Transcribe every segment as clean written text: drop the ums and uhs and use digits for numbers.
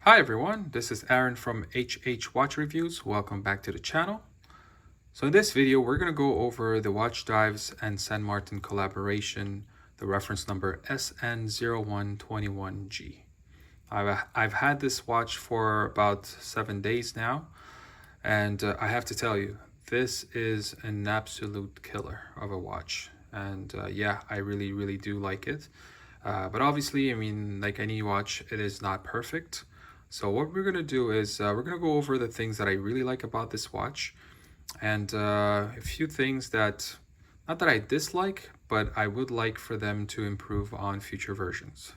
Hi everyone, this is Aaron from HH Watch Reviews. Welcome back to the channel. So in this video, we're going to go over the Watchdives and San Martin collaboration, the reference number SN0121G. I've had this watch for about 7 days now, and I have to tell you, this is an absolute killer of a watch. And yeah, I really do like it. But obviously, I mean, like any watch, it is not perfect. So what we're going to do is we're going to go over the things that I really like about this watch and a few things that, not that I dislike, but I would like for them to improve on future versions.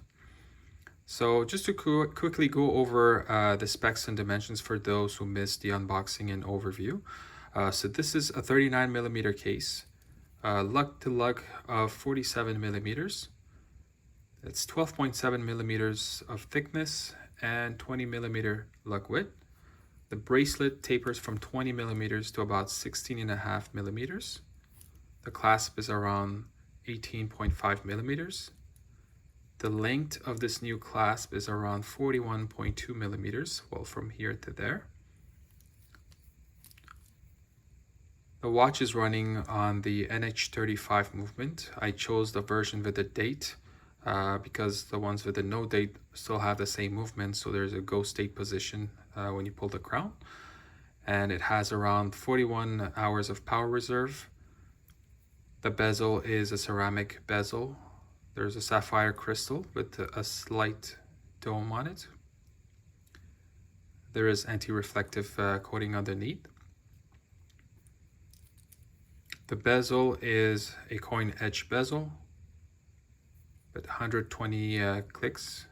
So just to quickly go over the specs and dimensions for those who missed the unboxing and overview. So this is a 39mm case, lug to lug of 47mm. It's 12.7mm of thickness and 20mm lug width. The bracelet tapers from 20mm to about 16.5mm. The clasp is around 18.5mm. The length of this new clasp is around 41.2mm, well, from here to there. The watch is running on the NH35 movement. I chose the version with the date because the ones with the no date still have the same movement, so there's a go state position when you pull the crown. And it has around 41 hours of power reserve. The bezel is a ceramic bezel. There's a sapphire crystal with a slight dome on it. There is anti-reflective coating underneath. The bezel is a coin edge bezel with 120 clicks,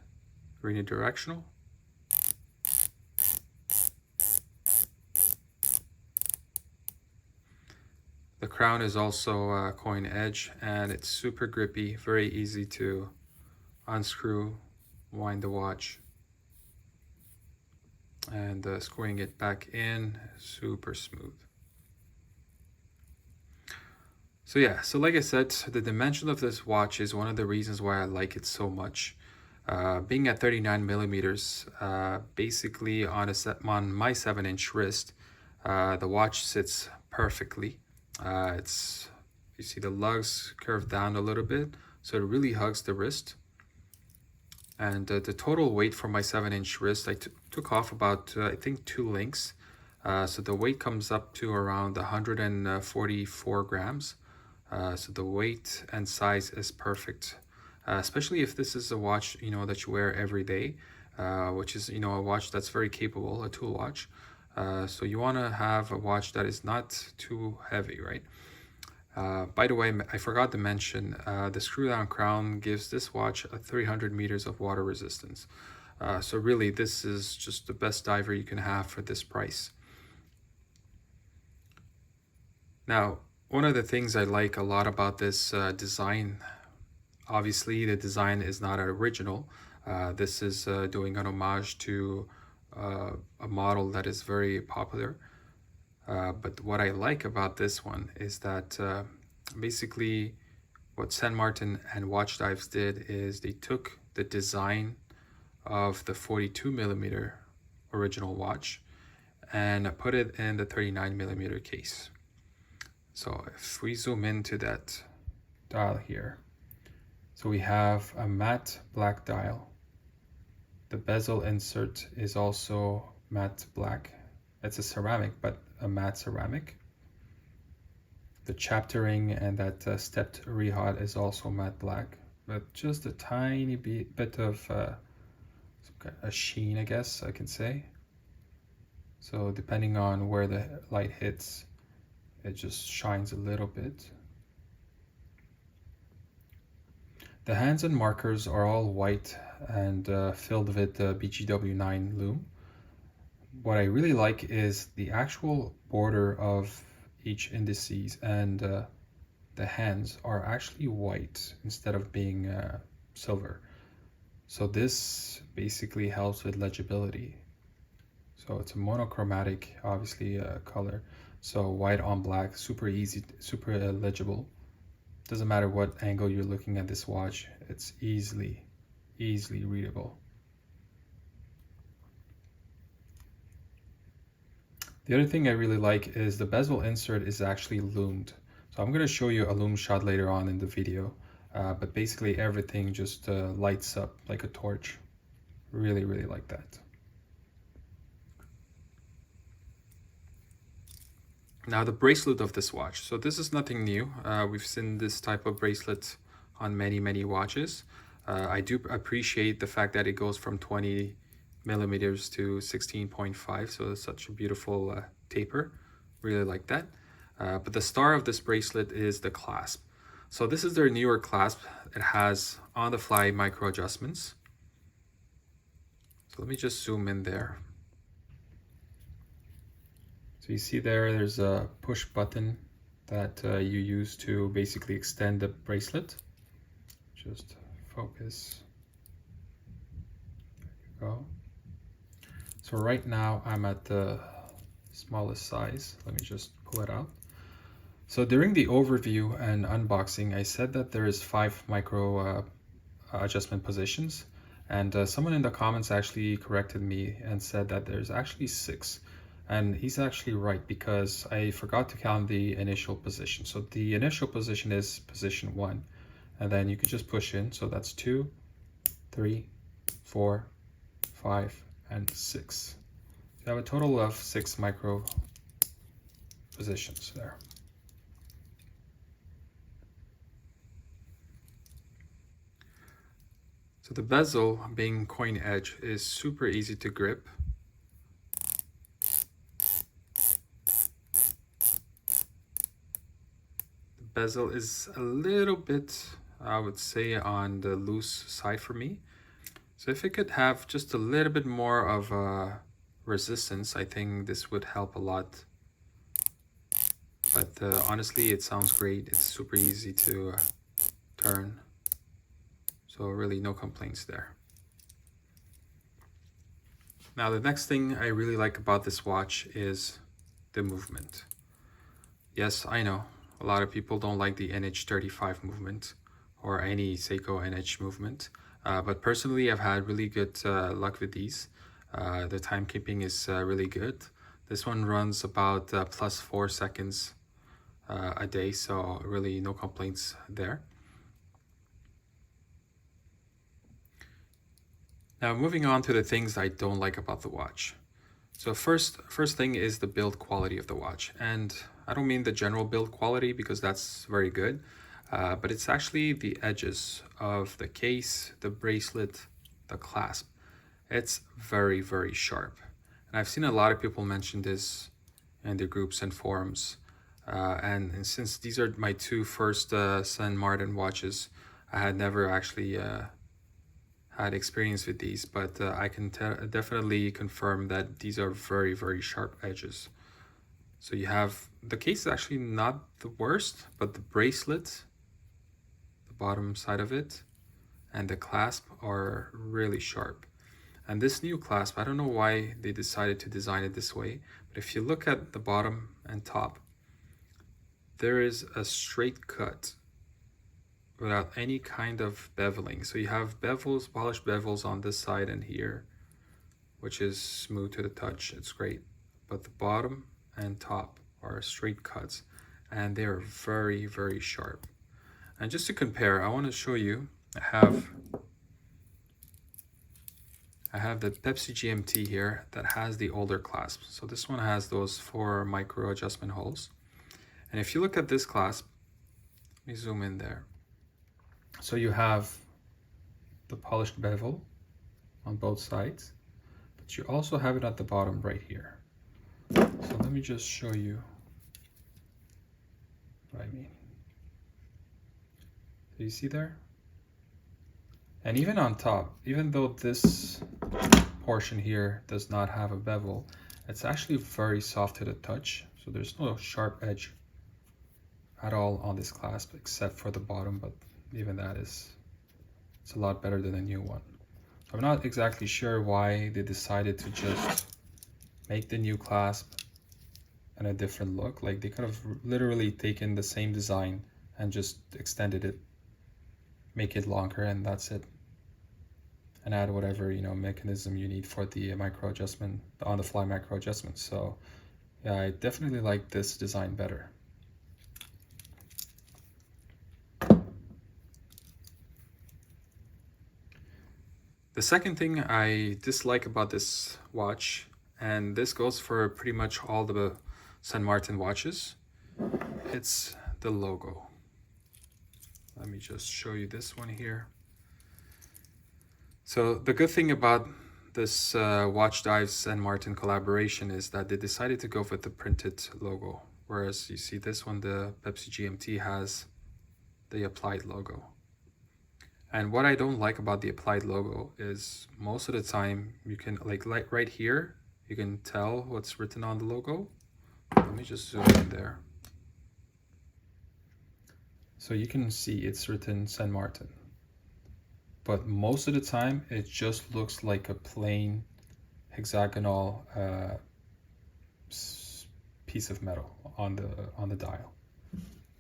unidirectional. The crown is also coin edge, and it's super grippy, very easy to unscrew, wind the watch, and screwing it back in, super smooth. So yeah, so like I said, the dimension of this watch is one of the reasons why I like it so much. Being at 39mm, basically on my 7-inch wrist, the watch sits perfectly. You see the lugs curved down a little bit, so it really hugs the wrist. And the total weight for my 7-inch wrist, I took off about, I think, 2 links. So the weight comes up to around 144 grams. So the weight and size is perfect, especially if this is a watch, that you wear every day, which is, a watch that's very capable, a tool watch. So you want to have a watch that is not too heavy, right? By the way, I forgot to mention, the screw-down crown gives this watch 300 meters of water resistance. So really, this is just the best diver you can have for this price. Now, one of the things I like a lot about this design, obviously the design is not original. This is doing an homage to a model that is very popular. But what I like about this one is that basically what San Martin and Watchdives did is they took the design of the 42mm original watch and put it in the 39mm case. So if we zoom into that dial here, so we have a matte black dial. The bezel insert is also matte black. It's a ceramic, but a matte ceramic. The chapter ring and that stepped rehaut is also matte black, but just a tiny bit of a sheen, I guess I can say. So depending on where the light hits, it just shines a little bit. The hands and markers are all white and filled with BGW9 lume. What I really like is the actual border of each indices, and the hands are actually white instead of being silver. So this basically helps with legibility. So it's a monochromatic, obviously, color. So white on black, super easy, super legible. Doesn't matter what angle you're looking at this watch, it's easily readable. The other thing I really like is the bezel insert is actually loomed. So I'm going to show you a loom shot later on in the video, but basically everything just lights up like a torch. Really, really like that. Now the bracelet of this watch. So this is nothing new. We've seen this type of bracelet on many watches. I do appreciate the fact that it goes from 20 millimeters to 16.5. So it's such a beautiful taper. Really like that. But the star of this bracelet is the clasp. So this is their newer clasp. It has on-the-fly micro adjustments. So let me just zoom in there. So you see there's a push button that you use to basically extend the bracelet. Just focus. There you go. So right now I'm at the smallest size. Let me just pull it out. So during the overview and unboxing, I said that there is 5 micro adjustment positions, and someone in the comments actually corrected me and said that there's actually 6. And he's actually right, because I forgot to count the initial position. So the initial position is position 1, and then you can just push in. So that's 2, 3, 4, 5, and 6. You have a total of 6 micro positions there. So the bezel, being coin edge, is super easy to grip. The bezel is a little bit, I would say, on the loose side for me. So if it could have just a little bit more of resistance, I think this would help a lot. But honestly, it sounds great. It's super easy to turn. So really no complaints there. Now the next thing I really like about this watch is the movement. Yes, I know a lot of people don't like the NH35 movement or any Seiko NH movement, but personally I've had really good luck with these. The timekeeping is really good. This one runs about plus 4 seconds a day, so really no complaints there. Now moving on to the things I don't like about the watch. So first thing is the build quality of the watch, and I don't mean the general build quality because that's very good, but it's actually the edges of the case, the bracelet, the clasp. It's very sharp, and I've seen a lot of people mention this in their groups and forums, and since these are my 2 first St. Martin watches, I had never actually had experience with these, but I can definitely confirm that these are very sharp edges. So you have, the case is actually not the worst, but the bracelet, the bottom side of it, and the clasp are really sharp. And this new clasp, I don't know why they decided to design it this way, but if you look at the bottom and top, there is a straight cut without any kind of beveling. So you have bevels, polished bevels on this side and here, which is smooth to the touch. It's great. But the bottom and top are straight cuts, and they are very sharp. And just to compare, I want to show you, I have the Pepsi GMT here that has the older clasp. So this one has those 4 micro adjustment holes. And if you look at this clasp, let me zoom in there. So you have the polished bevel on both sides, but you also have it at the bottom right here. So let me just show you what I mean. So you see there? And even on top, even though this portion here does not have a bevel, it's actually very soft to the touch. So there's no sharp edge at all on this clasp except for the bottom, but even that it's a lot better than a new one. So I'm not exactly sure why they decided to just make the new clasp and a different look. Like they could have literally taken the same design and just extended it, make it longer, and that's it, and add whatever mechanism you need for the micro adjustment, the on-the-fly micro adjustment. So Yeah, I definitely like this design better. The second thing I dislike about this watch, and this goes for pretty much all the St. Martin watches, it's the logo. Let me just show you this one here. So the good thing about this Watchdives St. Martin collaboration is that they decided to go with the printed logo, whereas you see this one, the Pepsi GMT, has the applied logo. And what I don't like about the applied logo is most of the time you can, like right here, you can tell what's written on the logo. Let me just zoom in there. So you can see it's written St. Martin. But most of the time it just looks like a plain hexagonal piece of metal on the dial.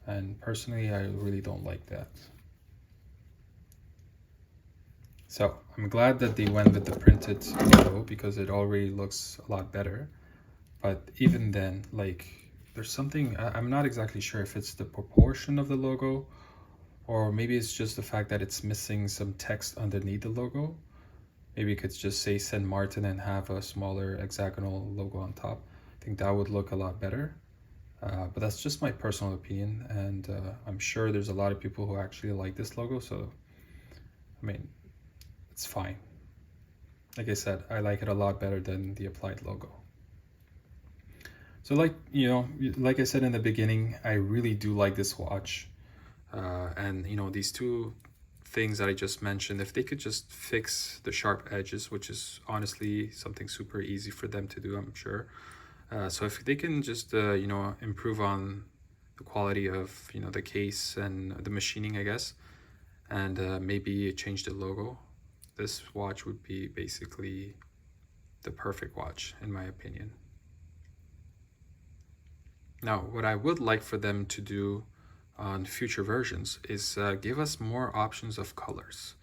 And personally, I really don't like that. So I'm glad that they went with the printed logo because it already looks a lot better. But even then, like, there's something, I'm not exactly sure if it's the proportion of the logo, or maybe it's just the fact that it's missing some text underneath the logo. Maybe it could just say St. Martin and have a smaller hexagonal logo on top. I think that would look a lot better. But that's just my personal opinion, and I'm sure there's a lot of people who actually like this logo, so I mean, it's fine. Like I said, I like it a lot better than the applied logo. So like I said in the beginning, I really do like this watch. And these two things that I just mentioned, if they could just fix the sharp edges, which is honestly something super easy for them to do, I'm sure. So if they can just improve on the quality of the case and the machining, I guess, and maybe change the logo, this watch would be basically the perfect watch in my opinion. Now, what I would like for them to do on future versions is give us more options of colors.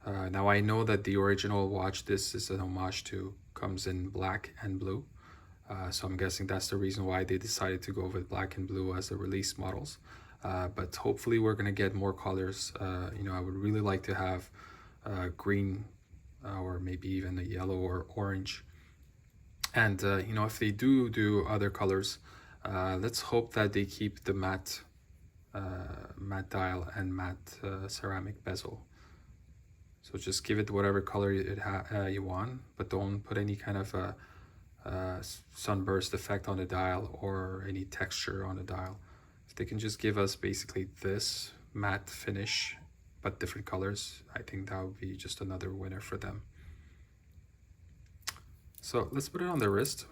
Now I know that the original watch this is an homage to comes in black and blue, so I'm guessing that's the reason why they decided to go with black and blue as the release models. But hopefully we're gonna get more colors. I would really like to have green or maybe even a yellow or orange. And if they do other colors, let's hope that they keep the matte dial and matte ceramic bezel. So just give it whatever color you want, but don't put any kind of sunburst effect on the dial or any texture on the dial. If they can just give us basically this matte finish but different colors, I think that would be just another winner for them. So let's put it on the wrist.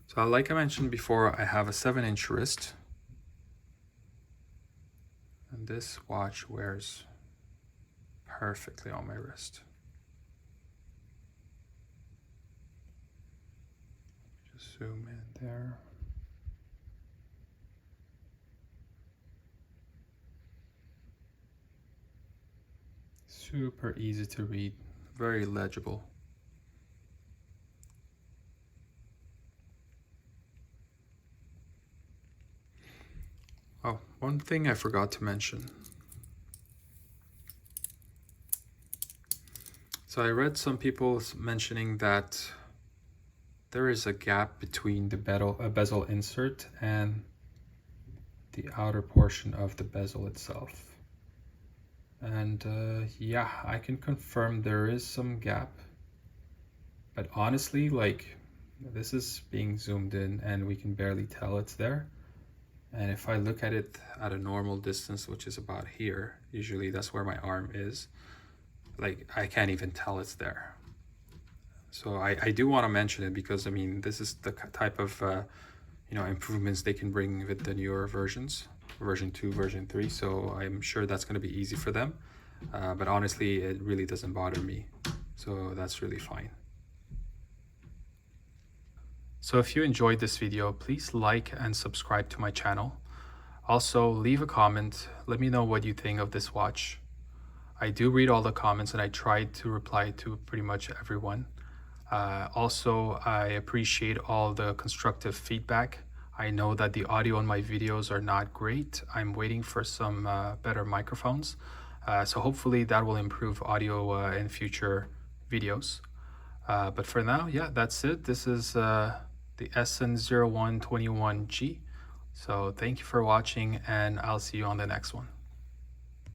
So like I mentioned before, I have a 7-inch wrist, and this watch wears perfectly on my wrist. Just zoom in there. Super easy to read, very legible. Oh, one thing I forgot to mention. So I read some people mentioning that there is a gap between the bezel insert and the outer portion of the bezel itself. And yeah, I can confirm there is some gap. But honestly, like, this is being zoomed in and we can barely tell it's there. And if I look at it at a normal distance, which is about here, usually that's where my arm is, like, I can't even tell it's there. So I do want to mention it because, I mean, this is the type of, improvements they can bring with the newer versions, version 2, version 3. So I'm sure that's going to be easy for them. But honestly, it really doesn't bother me. So that's really fine. So if you enjoyed this video, please like and subscribe to my channel. Also, leave a comment. Let me know what you think of this watch. I do read all the comments and I try to reply to pretty much everyone. Also, I appreciate all the constructive feedback. I know that the audio on my videos are not great. I'm waiting for some better microphones. So hopefully that will improve audio in future videos. But for now, yeah, that's it. This is the SN0121G. So thank you for watching, and I'll see you on the next one.